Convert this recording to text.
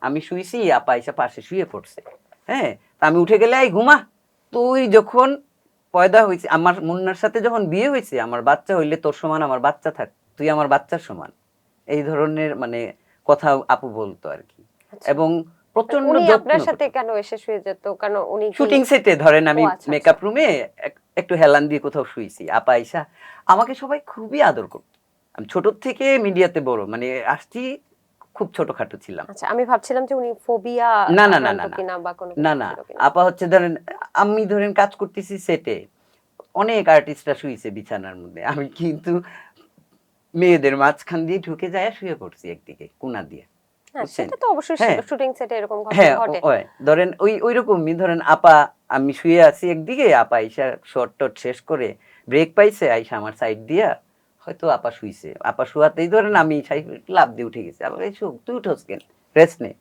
আমি শুইছি, আপা এসে পাশে শুয়ে পড়ছে। হ্যাঁ? তা আমি উঠে গেলে, "এই ঘুমা। তুই যখন পয়দা হইছি, আমার মুন্নার সাথে যখন বিয়ে হইছে, আমার বাচ্চা হইলে তোর সমান আমার বাচ্চা থাক। তুই আমার বাচ্চার সমান।" এই ধরনের মানে কথা আপু বলতো আরকি। আচ্ছা। এবং প্রচন্ড উনি যত্ন আপনার সাথে করত। কেন এসে শুয়ে যেত? কারণ উনি কি শুটিং সেটে ধরেন ও আমি আচ্ছা, আচ্ছা। মেকআপ রুমে একটু হেলান দিয়ে কোথাও শুইছি। আপা আইসা আমাকে সবাই খুবই আদর করত। আমি ছোট থেকে মিডিয়াতে বড়। মানে আসছি খুব ছোটখাটো ছিলাম। আচ্ছা, আমি ভাবছিলাম যে উনি ফোবিয়া না, না, না, আক্রান্ত না, না। কিনা বা কোনো না, কিছু না। ছিল কিনা। আপা হচ্ছে ধরেন আমি ধরেন কাজ করতেছি সেটে। অনেক আর্টিস্টরা শুইছে বিছানার মধ্যে। আমি কিন্তু মেয়েদের মাঝখান দিয়ে ঢুকে যাইয়া শুয়ে পড়ছি একদিকে কোণা দিয়ে। হ্যাঁ, বুঝছেন? সেটা তো অবশ্যই হ্যাঁ, শুটিং সেটে এরকম ঘটনা হ্যাঁ, ঘটে। ধরেন ঐরকমই ধরেন আপা আমি শুয়ে আছি একদিকে, আপা আইসা শর্ট-টট শেষ করে ব্রেক পাইছে, আইসা আমার সাইড দিয়া হয়তো আপা শুইছে। আপা শুয়াতেই ধরেন আমি লাফ দিয়ে উঠে গেছি। আপা, "এই শোন, তুই উঠোস কেন? রেস্ট নে।"